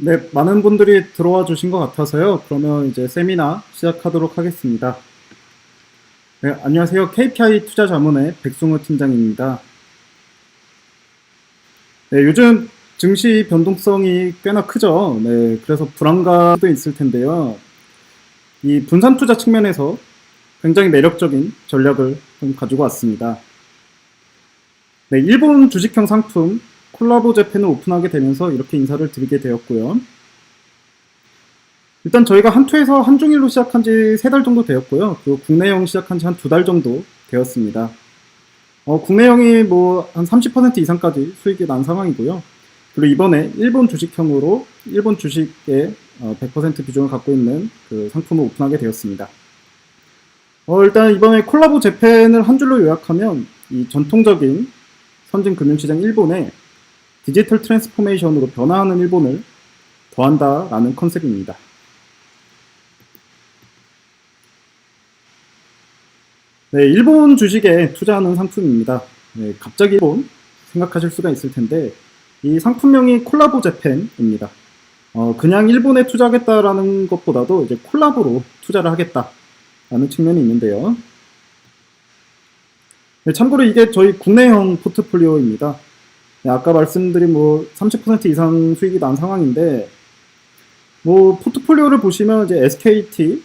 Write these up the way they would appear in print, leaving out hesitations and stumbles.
네, 많은 분들이 들어와 주신 것 같아서요. 그러면 이제 세미나 시작하도록 하겠습니다. 네, 안녕하세요. KPI 투자 자문의 백승호 팀장입니다. 네, 요즘 증시 변동성이 꽤나 크죠. 네, 그래서 불안감도 있을 텐데요. 이 분산 투자 측면에서 굉장히 매력적인 전략을 좀 가지고 왔습니다. 네, 일본 주식형 상품 콜라보 재팬을 오픈하게 되면서 이렇게 인사를 드리게 되었고요. 일단 저희가 한투에서 한중일로 시작한 지 3달 정도 되었고요. 그리고 국내형 시작한 지 한 2달 정도 되었습니다. 국내형이 뭐 한 30% 이상까지 수익이 난 상황이고요. 그리고 이번에 일본 주식형으로 일본 주식의 100% 비중을 갖고 있는 그 상품을 오픈하게 되었습니다. 일단 이번에 콜라보 재팬을 한 줄로 요약하면 이 전통적인 선진 금융시장 일본에 디지털 트랜스포메이션으로 변화하는 일본을 더한다라는 컨셉입니다. 네, 일본 주식에 투자하는 상품입니다. 네, 갑자기 일본 생각하실 수가 있을 텐데 이 상품명이 콜라보 재팬입니다. 그냥 일본에 투자하겠다라는 것보다도 이제 콜라보로 투자를 하겠다라는 측면이 있는데요. 네, 참고로 이게 저희 국내형 포트폴리오입니다. 네, 아까 말씀드린 뭐 30% 이상 수익이 난 상황인데 뭐 포트폴리오를 보시면 이제 SKT,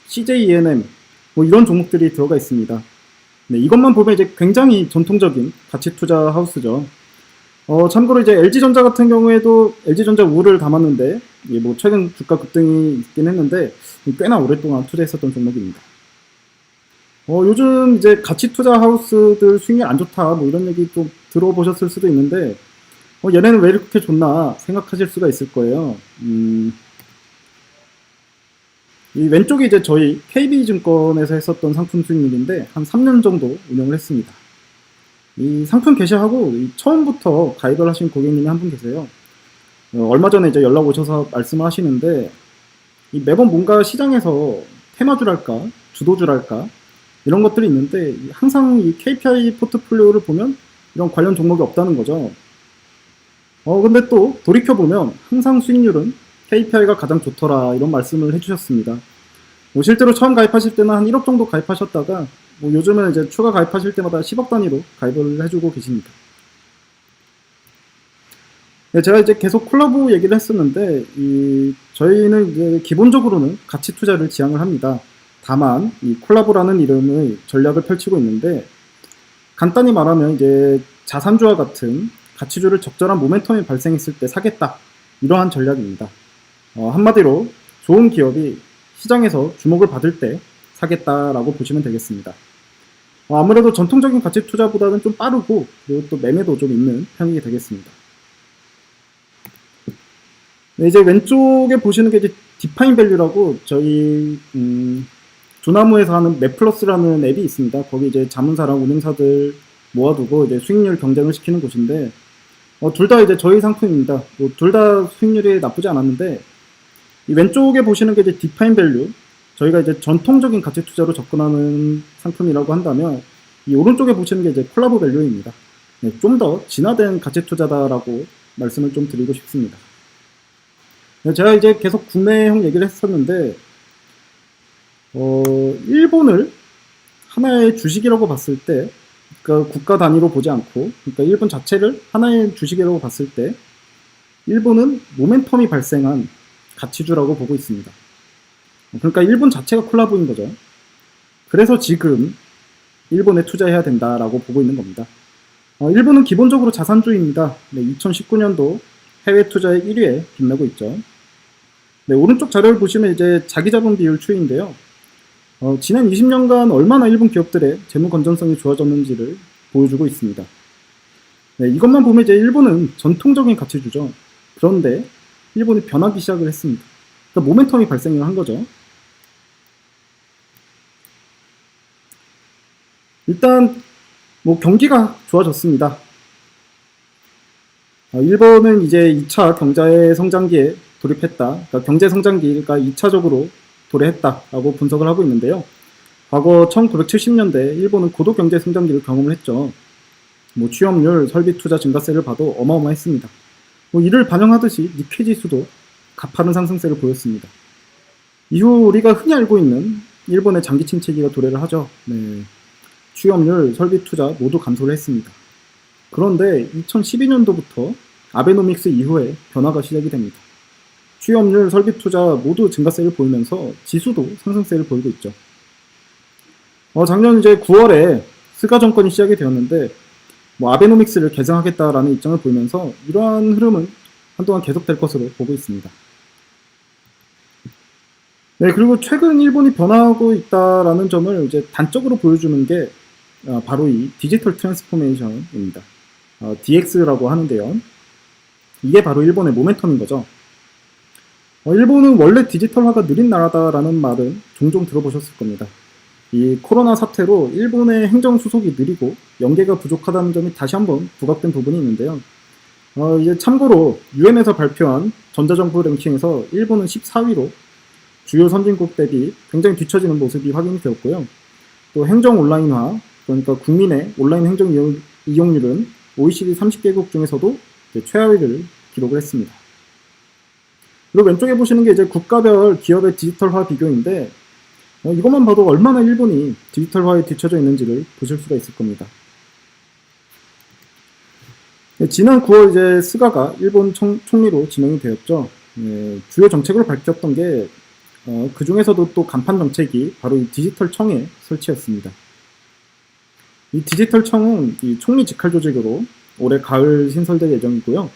CJENM 뭐 이런 종목들이 들어가 있습니다. 네, 이것만 보면 이제 굉장히 전통적인 가치 투자 하우스죠. 참고로 이제 LG전자 같은 경우에도 LG전자 우를 담았는데, 뭐 최근 주가 급등이 있긴 했는데, 꽤나 오랫동안 투자했었던 종목입니다. 요즘 이제 가치 투자 하우스들 수익이 안 좋다, 뭐 이런 얘기 좀 들어보셨을 수도 있는데, 얘네는 왜 이렇게 좋나 생각하실 수가 있을 거예요. 이 왼쪽이 이제 저희 KB증권에서 했었던 상품 수익률인데 한 3년 정도 운영을 했습니다. 이 상품 게시하고 처음부터 가입을 하신 고객님이 한 분 계세요. 얼마 전에 이제 연락 오셔서 말씀을 하시는데 매번 뭔가 시장에서 테마주랄까 주도주랄까 이런 것들이 있는데 항상 이 KPI 포트폴리오를 보면 이런 관련 종목이 없다는 거죠. 근데 또 돌이켜보면 항상 수익률은 KPI가 가장 좋더라 이런 말씀을 해주셨습니다. 뭐 실제로 처음 가입하실 때는 한 1억 정도 가입하셨다가 뭐 요즘은 이제 추가 가입하실 때마다 10억 단위로 가입을 해주고 계십니다. 네, 제가 이제 계속 콜라보 얘기를 했었는데 저희는 이제 기본적으로는 가치 투자를 지향을 합니다. 다만 이 콜라보라는 이름의 전략을 펼치고 있는데 간단히 말하면 이제 자산주와 같은 가치주를 적절한 모멘텀이 발생했을 때 사겠다 이러한 전략입니다. 한마디로 좋은 기업이 시장에서 주목을 받을 때 사겠다라고 보시면 되겠습니다. 아무래도 전통적인 가치 투자보다는 좀 빠르고 그리고 또 매매도 좀 있는 편이 되겠습니다. 네, 이제 왼쪽에 보시는 게 이제 디파인 밸류라고 저희 조나무에서 하는 맵플러스라는 앱이 있습니다. 거기 이제 자문사랑 운용사들 모아두고 이제 수익률 경쟁을 시키는 곳인데 둘 다 이제 저희 상품입니다. 뭐 둘 다 수익률이 나쁘지 않았는데 이 왼쪽에 보시는 게 이제 디파인 밸류 저희가 이제 전통적인 가치 투자로 접근하는 상품이라고 한다면 이 오른쪽에 보시는 게 이제 콜라보 밸류입니다. 네, 좀 더 진화된 가치 투자다라고 말씀을 좀 드리고 싶습니다. 네, 제가 이제 계속 국내형 얘기를 했었는데 일본을 하나의 주식이라고 봤을 때 그러니까 국가 단위로 보지 않고 그러니까 일본 자체를 하나의 주식이라고 봤을 때 일본은 모멘텀이 발생한 가치주라고 보고 있습니다. 그러니까 일본 자체가 콜라보인 거죠. 그래서 지금 일본에 투자해야 된다라고 보고 있는 겁니다. 일본은 기본적으로 자산주입니다. 네, 2019년도 해외 투자의 1위에 빛나고 있죠. 네, 오른쪽 자료를 보시면 이제 자기자본 비율 추이인데요. 지난 20년간 얼마나 일본 기업들의 재무 건전성이 좋아졌는지를 보여주고 있습니다. 네, 이것만 보면 이제 일본은 전통적인 가치주죠. 그런데 일본이 변하기 시작을 했습니다. 그러니까 모멘텀이 발생을 한 거죠. 일단 뭐 경기가 좋아졌습니다. 일본은 이제 2차 경제 성장기에 돌입했다. 그러니까 경제 성장기가 2차적으로 도래했다라고 분석을 하고 있는데요. 과거 1970년대 일본은 고도 경제 성장기를 경험을 했죠. 뭐 취업률, 설비 투자 증가세를 봐도 어마어마했습니다. 뭐 이를 반영하듯이 니케 지수도 가파른 상승세를 보였습니다. 이후 우리가 흔히 알고 있는 일본의 장기 침체기가 도래를 하죠. 네. 취업률, 설비 투자 모두 감소를 했습니다. 그런데 2012년도부터 아베노믹스 이후에 변화가 시작이 됩니다. 취업률, 설비 투자 모두 증가세를 보이면서 지수도 상승세를 보이고 있죠. 작년 이제 9월에 스가 정권이 시작이 되었는데 아베노믹스를 개정하겠다라는 입장을 보이면서 이러한 흐름은 한동안 계속될 것으로 보고 있습니다. 네, 그리고 최근 일본이 변화하고 있다라는 점을 이제 단적으로 보여주는 게 바로 이 디지털 트랜스포메이션입니다. DX라고 하는데요. 이게 바로 일본의 모멘텀인 거죠. 일본은 원래 디지털화가 느린 나라다라는 말은 종종 들어보셨을 겁니다. 이 코로나 사태로 일본의 행정 수속이 느리고 연계가 부족하다는 점이 다시 한번 부각된 부분이 있는데요. 이제 참고로 UN에서 발표한 전자정부 랭킹에서 일본은 14위로 주요 선진국 대비 굉장히 뒤처지는 모습이 확인이 되었고요. 또 행정 온라인화, 그러니까 국민의 온라인 행정 이용률은 OECD 30개국 중에서도 최하위를 기록을 했습니다. 그리고 왼쪽에 보시는 게 이제 국가별 기업의 디지털화 비교인데 이것만 봐도 얼마나 일본이 디지털화에 뒤처져 있는지를 보실 수가 있을 겁니다. 지난 9월 이제 스가가 일본 총리로 지명이 되었죠. 주요 정책으로 밝혔던 게 그 중에서도 또 간판 정책이 바로 이 디지털 청의 설치였습니다. 이 디지털 청은 이 총리 직할 조직으로 올해 가을 신설될 예정이고요.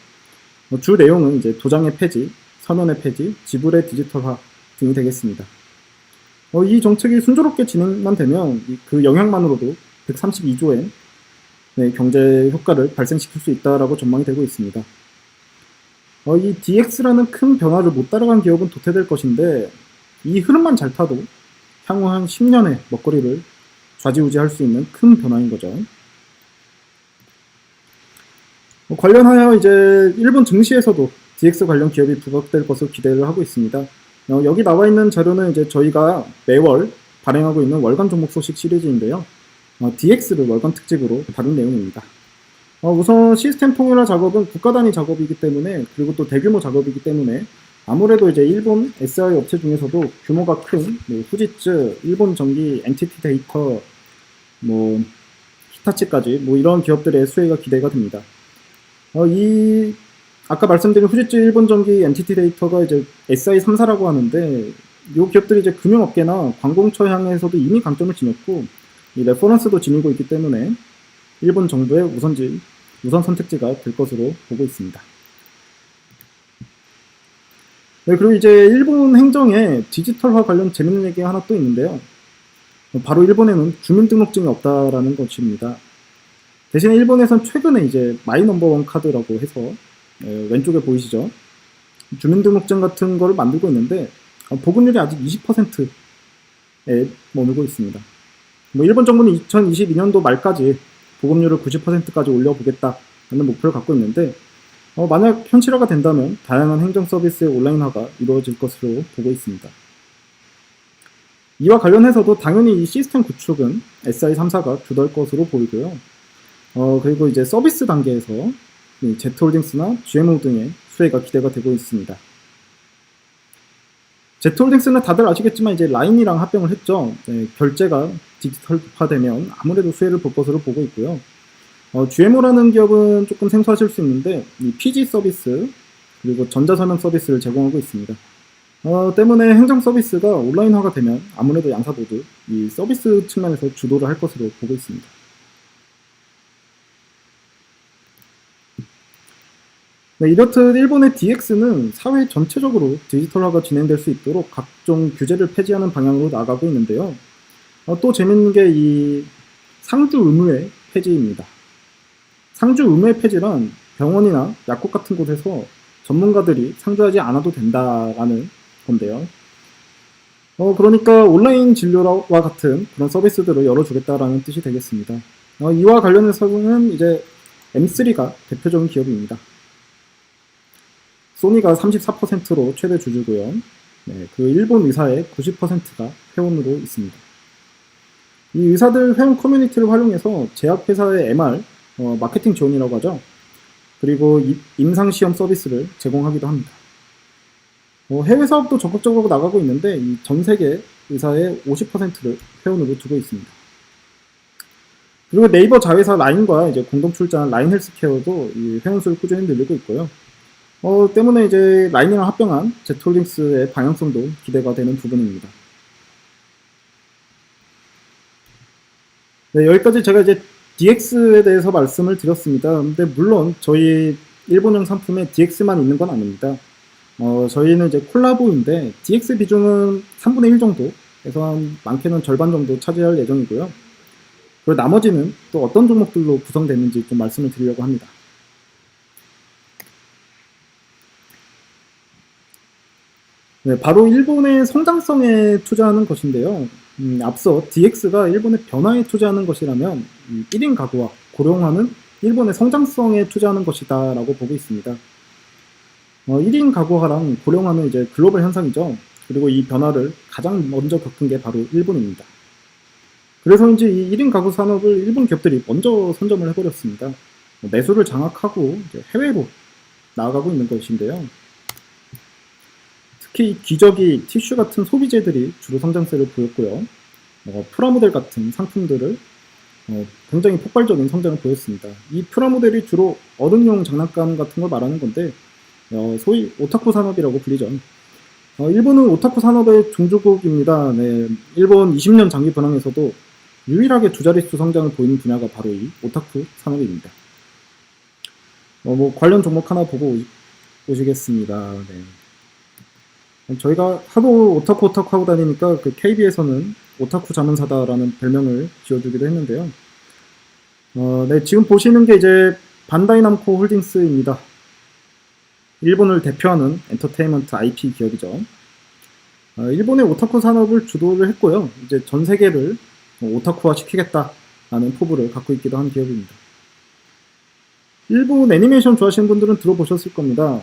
주 내용은 이제 도장의 폐지, 서면의 폐지, 지불의 디지털화 등이 되겠습니다. 이 정책이 순조롭게 진행만 되면 그 영향만으로도 132조엔 경제 효과를 발생시킬 수 있다라고 전망이 되고 있습니다. 이 DX라는 큰 변화를 못 따라간 기업은 도태될 것인데 이 흐름만 잘 타도 향후 한 10년의 먹거리를 좌지우지할 수 있는 큰 변화인 거죠. 관련하여 이제 일본 증시에서도 DX 관련 기업이 부각될 것을 기대를 하고 있습니다. 여기 나와 있는 자료는 이제 저희가 매월 발행하고 있는 월간 종목 소식 시리즈인데요. DX를 월간 특집으로 다룬 내용입니다. 우선 시스템 통일화 작업은 국가 단위 작업이기 때문에, 그리고 또 대규모 작업이기 때문에 아무래도 이제 일본 SI 업체 중에서도 규모가 큰 후지츠, 일본 전기, NTT 데이터, 히타치까지 이런 기업들의 수혜가 기대가 됩니다. 아까 말씀드린 후지츠, 일본 전기, NTT 데이터가 이제 SI 3사라고 하는데 이 기업들이 이제 금융업계나 관공처 향해서도 이미 강점을 지녔고 이 레퍼런스도 지니고 있기 때문에 일본 정부의 우선 선택지가 될 것으로 보고 있습니다. 네, 그리고 이제 일본 행정에 디지털화 관련 재밌는 얘기가 하나 또 있는데요. 바로 일본에는 주민등록증이 없다라는 것입니다. 대신에 일본에선 최근에 이제 마이넘버원 카드라고 해서 왼쪽에 보이시죠? 주민등록증 같은 거를 만들고 있는데 보급률이 아직 20%에 머물고 있습니다. 일본 정부는 2022년도 말까지 보급률을 90%까지 올려보겠다는 목표를 갖고 있는데 만약 현실화가 된다면 다양한 행정 서비스의 온라인화가 이루어질 것으로 보고 있습니다. 이와 관련해서도 당연히 이 시스템 구축은 SI 3사가 주도할 것으로 보이고요. 그리고 이제 서비스 단계에서 Z홀딩스나 GMO 등의 수혜가 기대가 되고 있습니다. Z홀딩스는 다들 아시겠지만 이제 라인이랑 합병을 했죠. 결제가 디지털화되면 아무래도 수혜를 볼 것으로 보고 있고요. GMO라는 기업은 조금 생소하실 수 있는데 이 PG 서비스 그리고 전자서명 서비스를 제공하고 있습니다. 때문에 행정 서비스가 온라인화가 되면 아무래도 양사 모두 이 서비스 측면에서 주도를 할 것으로 보고 있습니다. 네, 이렇듯 일본의 DX는 사회 전체적으로 디지털화가 진행될 수 있도록 각종 규제를 폐지하는 방향으로 나아가고 있는데요. 또 재밌는 게 이 상주 의무의 폐지입니다. 상주 의무의 폐지란 병원이나 약국 같은 곳에서 전문가들이 상주하지 않아도 된다라는 건데요. 그러니까 온라인 진료와 같은 그런 서비스들을 열어주겠다라는 뜻이 되겠습니다. 이와 관련해서는 이제 M3가 대표적인 기업입니다. 소니가 34%로 최대 주주고요. 네, 그 일본 의사의 90%가 회원으로 있습니다. 이 의사들 회원 커뮤니티를 활용해서 제약회사의 MR, 마케팅 지원이라고 하죠. 그리고 임상시험 서비스를 제공하기도 합니다. 해외 사업도 적극적으로 나가고 있는데 이 전 세계 의사의 50%를 회원으로 두고 있습니다. 그리고 네이버 자회사 라인과 이제 공동 출자한 라인 헬스케어도 이 회원수를 꾸준히 늘리고 있고요. 때문에 이제 라인이랑 합병한 제트홀딩스의 방향성도 기대가 되는 부분입니다. 네, 여기까지 제가 이제 DX에 대해서 말씀을 드렸습니다. 근데 물론 저희 일본형 상품에 DX만 있는 건 아닙니다. 저희는 이제 콜라보인데 DX 비중은 3분의 1 정도, 그래서 한 많게는 절반 정도 차지할 예정이고요. 그리고 나머지는 또 어떤 종목들로 구성됐는지 좀 말씀을 드리려고 합니다. 네, 바로 일본의 성장성에 투자하는 것인데요. 앞서 DX가 일본의 변화에 투자하는 것이라면 1인 가구와 고령화는 일본의 성장성에 투자하는 것이다 라고 보고 있습니다. 1인 가구화랑 고령화는 이제 글로벌 현상이죠. 그리고 이 변화를 가장 먼저 겪은 게 바로 일본입니다. 그래서 이제 이 1인 가구 산업을 일본 기업들이 먼저 선점을 해버렸습니다. 매수를 장악하고 이제 해외로 나아가고 있는 것인데요. 특히 기저귀, 티슈 같은 소비재들이 주로 성장세를 보였고요. 프라모델 같은 상품들을 굉장히 폭발적인 성장을 보였습니다. 이 프라모델이 주로 어른용 장난감 같은 걸 말하는 건데 소위 오타쿠 산업이라고 불리죠. 일본은 오타쿠 산업의 종주국입니다. 네, 일본 20년 장기 분황에서도 유일하게 두 자릿수 성장을 보이는 분야가 바로 이 오타쿠 산업입니다. 관련 종목 하나 보고 오시겠습니다. 네. 저희가 하도 오타쿠 하고 다니니까 그 KB에서는 오타쿠 자문사다라는 별명을 지어주기도 했는데요. 네, 지금 보시는 게 이제 반다이 남코 홀딩스입니다. 일본을 대표하는 엔터테인먼트 IP 기업이죠. 일본의 오타쿠 산업을 주도를 했고요. 이제 전 세계를 오타쿠화 시키겠다라는 포부를 갖고 있기도 한 기업입니다. 일본 애니메이션 좋아하시는 분들은 들어보셨을 겁니다.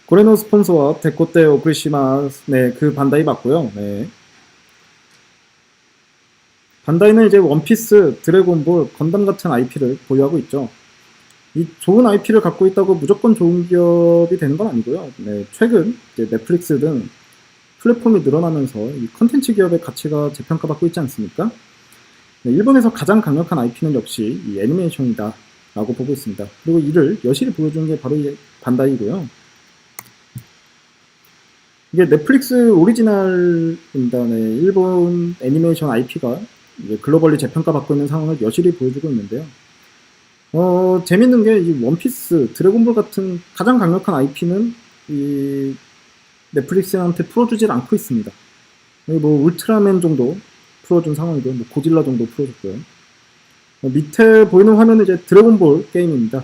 고레노 스폰서와 데코테 오크리시마, 네, 그 반다이 맞고요. 네. 반다이는 이제 원피스, 드래곤볼, 건담 같은 IP를 보유하고 있죠. 이 좋은 IP를 갖고 있다고 무조건 좋은 기업이 되는 건 아니고요. 네, 최근 이제 넷플릭스 등 플랫폼이 늘어나면서 이 컨텐츠 기업의 가치가 재평가받고 있지 않습니까? 네, 일본에서 가장 강력한 IP는 역시 이 애니메이션이다 라고 보고 있습니다. 그리고 이를 여실히 보여주는 게 바로 이 반다이고요. 이게 넷플릭스 오리지널입니다. 네, 일본 애니메이션 IP가 글로벌리 재평가받고 있는 상황을 여실히 보여주고 있는데요. 재밌는 게 이 원피스, 드래곤볼 같은 가장 강력한 IP는 이 넷플릭스한테 풀어주질 않고 있습니다. 뭐 울트라맨 정도 풀어준 상황이고요. 뭐 고질라 정도 풀어줬고요. 밑에 보이는 화면은 이제 드래곤볼 게임입니다.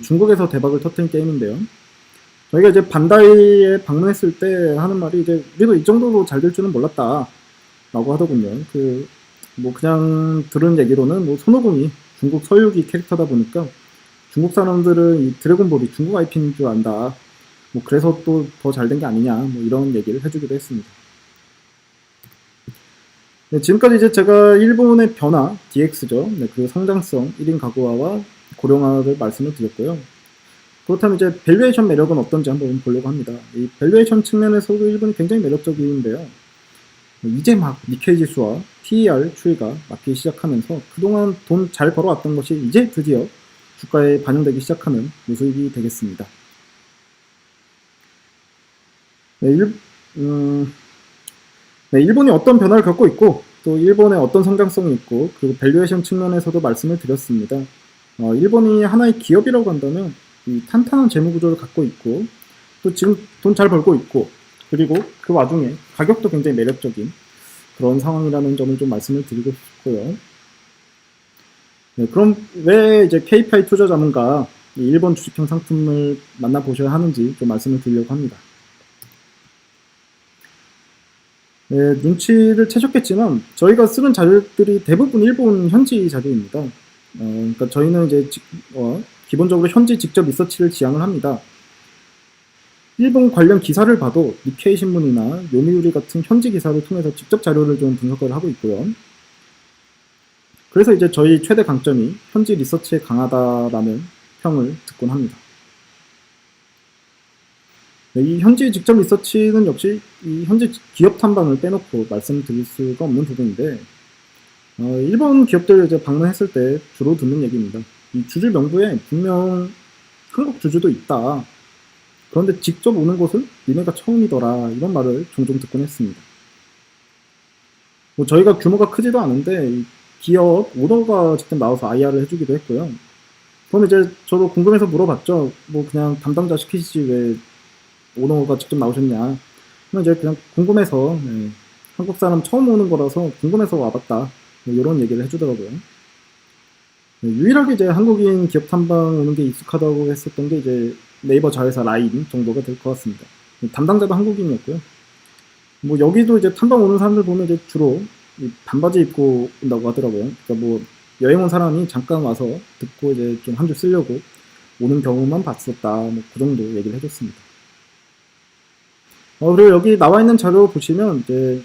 중국에서 대박을 터뜨린 게임인데요. 저희가 이제 반다이에 방문했을 때 하는 말이 이제 우리도 이 정도로 잘 될 줄은 몰랐다 라고 하더군요. 뭐 그냥 들은 얘기로는 뭐 손오공이 중국 서유기 캐릭터다 보니까 중국 사람들은 이 드래곤볼이 중국 IP인 줄 안다. 뭐 그래서 또 더 잘 된 게 아니냐. 뭐 이런 얘기를 해주기도 했습니다. 네, 지금까지 이제 제가 일본의 변화, DX죠. 네, 그 성장성, 1인 가구화와 고령화를 말씀을 드렸고요. 그렇다면 이제 밸류에이션 매력은 어떤지 한번 보려고 합니다. 이 밸류에이션 측면에서도 일본이 굉장히 매력적인데요. 이제 막 니케이 지수와 PER 추이가 맞기 시작하면서 그동안 돈 잘 벌어왔던 것이 이제 드디어 주가에 반영되기 시작하는 모습이 되겠습니다. 네, 일본이 어떤 변화를 겪고 있고 또 일본의 어떤 성장성이 있고 그리고 밸류에이션 측면에서도 말씀을 드렸습니다. 일본이 하나의 기업이라고 한다면 이 탄탄한 재무구조를 갖고 있고 또 지금 돈 잘 벌고 있고 그리고 그 와중에 가격도 굉장히 매력적인 그런 상황이라는 점을 좀 말씀을 드리고 싶고요. 네, 그럼 왜 이제 KPI 투자 자문가 일본 주식형 상품을 만나보셔야 하는지 좀 말씀을 드리려고 합니다. 네, 눈치를 채셨겠지만 저희가 쓰는 자료들이 대부분 일본 현지 자료입니다. 그러니까 저희는 이제 기본적으로 현지 직접 리서치를 지향을 합니다. 일본 관련 기사를 봐도 니케이 신문이나 요미우리 같은 현지 기사를 통해서 직접 자료를 좀 분석을 하고 있고요. 그래서 이제 저희 최대 강점이 현지 리서치에 강하다라는 평을 듣곤 합니다. 이 현지 직접 리서치는 역시 이 현지 기업 탐방을 빼놓고 말씀드릴 수가 없는 부분인데, 일본 기업들 이제 방문했을 때 주로 듣는 얘기입니다. 이 주주 명부에 분명 한국 주주도 있다. 그런데 직접 오는 곳은 니네가 처음이더라. 이런 말을 종종 듣곤 했습니다. 뭐 저희가 규모가 크지도 않은데 이 기업 오너가 직접 나와서 IR을 해주기도 했고요. 그럼 이제 저도 궁금해서 물어봤죠. 뭐 그냥 담당자 시키시지 왜 오너가 직접 나오셨냐. 그럼 이제 그냥 궁금해서, 네, 한국 사람 처음 오는 거라서 궁금해서 와봤다. 뭐 이런 얘기를 해주더라고요. 네, 유일하게 이제 한국인 기업 탐방 오는 게 익숙하다고 했었던 게 이제 네이버 자회사 라인 정도가 될 것 같습니다. 담당자도 한국인이었고요. 뭐 여기도 이제 탐방 오는 사람들 보면 이제 주로 이 반바지 입고 온다고 하더라고요. 그러니까 뭐 여행 온 사람이 잠깐 와서 듣고 이제 좀 한 줄 쓰려고 오는 경우만 봤었다. 뭐 그 정도 얘기를 해줬습니다. 그리고 여기 나와 있는 자료 보시면 이제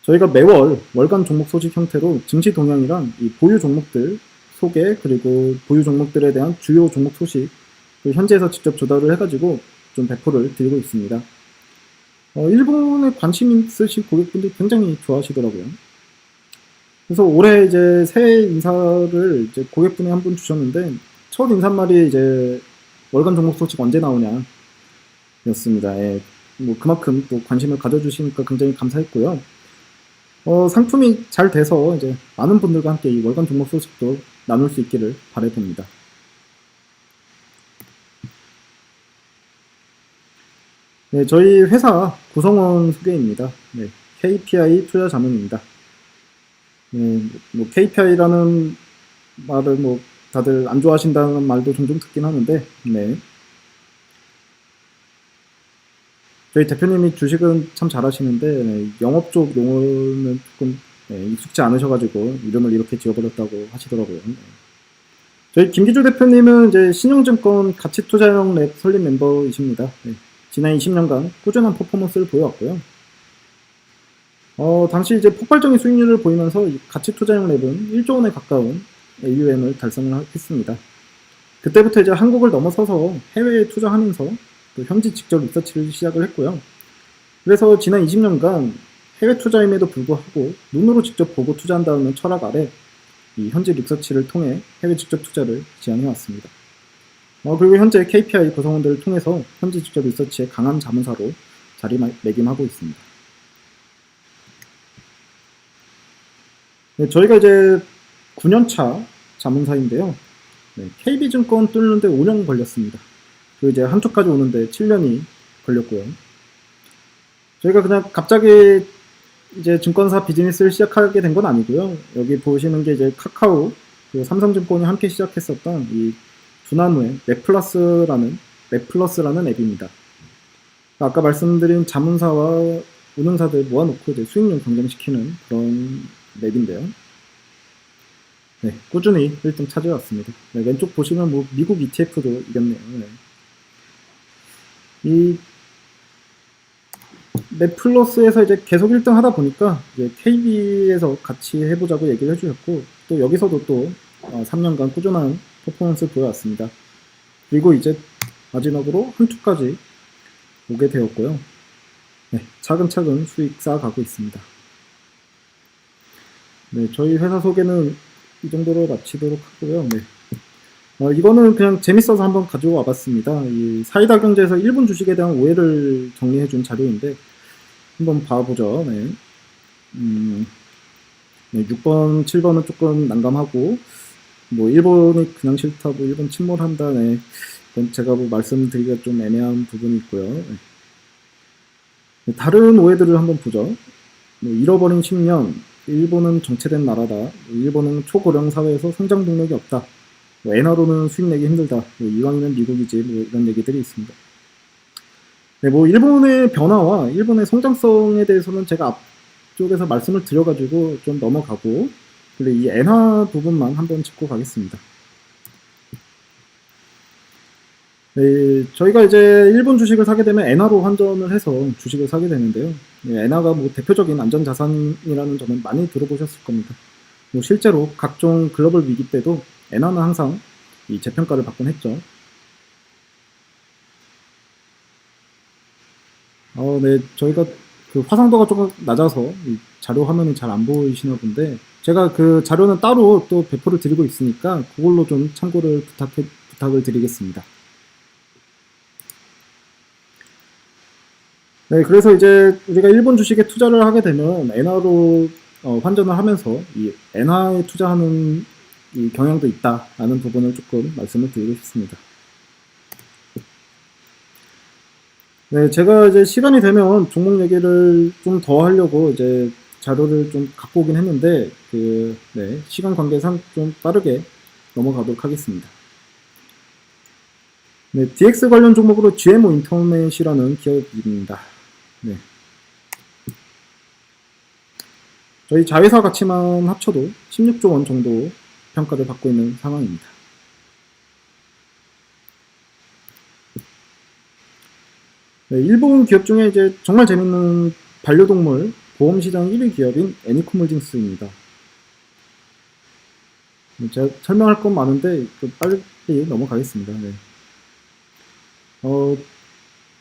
저희가 매월 월간 종목 소식 형태로 증시 동향이랑 이 보유 종목들 소개, 그리고 보유 종목들에 대한 주요 종목 소식, 현지에서 직접 조달을 해가지고 좀 배포를 드리고 있습니다. 일본에 관심 있으신 고객분들이 굉장히 좋아하시더라고요. 그래서 올해 이제 새해 인사를 이제 고객분이 한 분 주셨는데, 첫 인사말이 이제 월간 종목 소식 언제 나오냐 였습니다. 예, 뭐 그만큼 또 관심을 가져주시니까 굉장히 감사했고요. 상품이 잘 돼서 이제 많은 분들과 함께 이 월간 종목 소식도 나눌 수 있기를 바라봅니다. 네, 저희 회사 구성원 소개입니다. 네, KPI 투자 자문입니다. 네, 뭐 KPI라는 말을 뭐 다들 안 좋아하신다는 말도 종종 듣긴 하는데, 네. 저희 대표님이 주식은 참 잘하시는데, 네, 영업 쪽 용어는 조금, 네, 익숙지 않으셔가지고 이름을 이렇게 지어버렸다고 하시더라고요. 네. 저희 김기주 대표님은 이제 신용증권 가치투자형 랩 설립 멤버이십니다. 네. 지난 20년간 꾸준한 퍼포먼스를 보여왔고요. 당시 이제 폭발적인 수익률을 보이면서 가치투자형 랩은 1조 원에 가까운 AUM을 달성을 했습니다. 그때부터 이제 한국을 넘어서서 해외에 투자하면서 또 현지 직접 리서치를 시작을 했고요. 그래서 지난 20년간 해외 투자임에도 불구하고 눈으로 직접 보고 투자한다는 철학 아래 이 현지 리서치를 통해 해외 직접 투자를 지향해 왔습니다. 그리고 현재 KPI 구성원들을 통해서 현지 직접 리서치의 강한 자문사로 자리매김하고 있습니다. 네, 저희가 이제 9년차 자문사인데요. 네, KB증권 뚫는데 5년 걸렸습니다. 그리고 이제 한쪽까지 오는데 7년이 걸렸고요. 저희가 그냥 갑자기 이제 증권사 비즈니스를 시작하게 된 건 아니고요. 여기 보시는 게 이제 카카오, 그리고 삼성증권이 함께 시작했었던 이 두나무의 맵플러스라는 앱입니다. 아까 말씀드린 자문사와 운용사들 모아놓고 이제 수익률 경쟁시키는 그런 맵인데요. 네, 꾸준히 1등 차지해왔습니다. 네, 왼쪽 보시면 뭐 미국 ETF도 이겼네요. 네. 이 넷플러스에서 이제 계속 1등 하다 보니까 이제 KB에서 같이 해보자고 얘기를 해주셨고, 또 여기서도 또 3년간 꾸준한 퍼포먼스를 보여왔습니다. 그리고 이제 마지막으로 한투까지 오게 되었고요. 네, 차근차근 수익 쌓아가고 있습니다. 네, 저희 회사 소개는 이 정도로 마치도록 하고요. 네. 이거는 그냥 재밌어서 한번 가지고 와봤습니다. 이 사이다 경제에서 일본 주식에 대한 오해를 정리해준 자료인데 한번 봐보죠. 네. 네, 6번, 7번은 조금 난감하고, 뭐 일본이 그냥 싫다고 일본 침몰한다. 네. 그건 제가 뭐 말씀드리기가 좀 애매한 부분이 있고요. 네. 다른 오해들을 한번 보죠. 뭐 잃어버린 10년, 일본은 정체된 나라다. 일본은 초고령 사회에서 성장 동력이 없다. 뭐 엔화로는 수익 내기 힘들다. 뭐 이왕이면 미국이지. 뭐 이런 얘기들이 있습니다. 네, 뭐 일본의 변화와 일본의 성장성에 대해서는 제가 앞쪽에서 말씀을 드려가지고 좀 넘어가고, 그리고 이 엔화 부분만 한번 짚고 가겠습니다. 네, 저희가 이제 일본 주식을 사게 되면 엔화로 환전을 해서 주식을 사게 되는데요. 네, 엔화가 뭐 대표적인 안전자산이라는 점은 많이 들어보셨을 겁니다. 뭐 실제로 각종 글로벌 위기 때도 엔화는 항상 이 재평가를 받곤 했죠. 네, 저희가 그 화상도가 조금 낮아서 이 자료 화면이 잘 안 보이시나 본데, 제가 그 자료는 따로 또 배포를 드리고 있으니까 그걸로 좀 참고를 부탁을 드리겠습니다. 네, 그래서 이제 우리가 일본 주식에 투자를 하게 되면 엔화로 환전을 하면서 이 엔화에 투자하는 이 경향도 있다라는 부분을 조금 말씀을 드리고 싶습니다. 네, 제가 이제 시간이 되면 종목 얘기를 좀 더 하려고 이제 자료를 좀 갖고 오긴 했는데, 네, 시간 관계상 좀 빠르게 넘어가도록 하겠습니다. 네, DX 관련 종목으로 GMO 인터넷이라는 기업입니다. 네. 저희 자회사 가치만 합쳐도 16조 원 정도 평가를 받고 있는 상황입니다. 네, 일본 기업 중에 이제 정말 재밌는 반려동물 보험시장 1위 기업인 애니코몰딩스입니다. 제가 설명할 건 많은데 빨리 넘어가겠습니다. 네.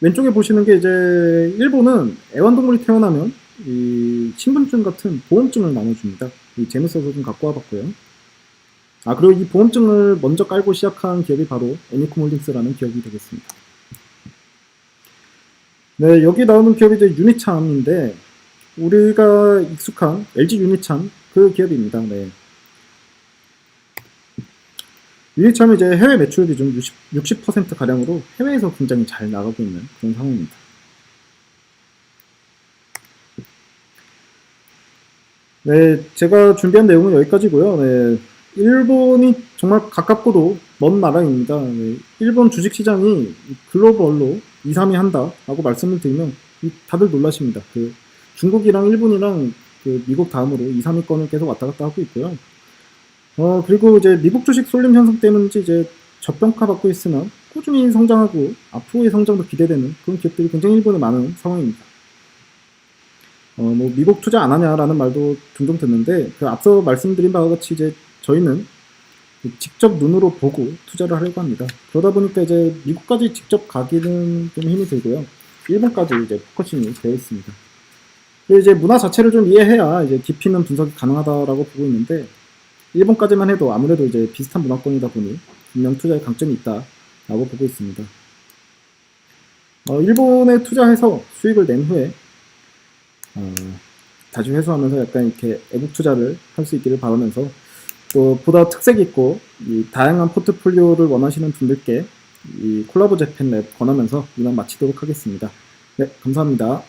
왼쪽에 보시는 게 이제 일본은 애완동물이 태어나면 이 신분증 같은 보험증을 나눠줍니다. 재밌어서 좀 갖고 와봤고요. 그리고 이 보험증을 먼저 깔고 시작한 기업이 바로 애니코몰딩스라는 기업이 되겠습니다. 네, 여기 나오는 기업이 이제 유니참인데, 우리가 익숙한 LG 유니참 그 기업입니다. 네. 유니참이 이제 해외 매출 비중 60% 가량으로 해외에서 굉장히 잘 나가고 있는 그런 상황입니다. 네, 제가 준비한 내용은 여기까지고요. 네, 일본이 정말 가깝고도 먼 나라입니다. 네, 일본 주식시장이 글로벌로 2, 3위 한다라고 말씀을 드리면 다들 놀라십니다. 중국이랑 일본이랑 미국 다음으로 2, 3위권을 계속 왔다 갔다 하고 있고요. 그리고 이제 미국 주식 쏠림 현상 때문인지 이제 저평가받고 있으나 꾸준히 성장하고 앞으로의 성장도 기대되는 그런 기업들이 굉장히 일본에 많은 상황입니다. 뭐 미국 투자 안 하냐라는 말도 종종 듣는데, 앞서 말씀드린 바와 같이 이제 저희는 직접 눈으로 보고 투자를 하려고 합니다. 그러다 보니까 이제 미국까지 직접 가기는 좀 힘이 들고요. 일본까지 이제 포커싱이 되어 있습니다. 그리고 이제 문화 자체를 좀 이해해야 이제 깊이 있는 분석이 가능하다라고 보고 있는데, 일본까지만 해도 아무래도 이제 비슷한 문화권이다 보니 분명 투자에 강점이 있다라고 보고 있습니다. 일본에 투자해서 수익을 낸 후에 다시 회수하면서 약간 이렇게 애국 투자를 할 수 있기를 바라면서, 또 보다 특색 있고 이 다양한 포트폴리오를 원하시는 분들께 이 콜라보 재팬 랩 권하면서 이만 마치도록 하겠습니다. 네, 감사합니다.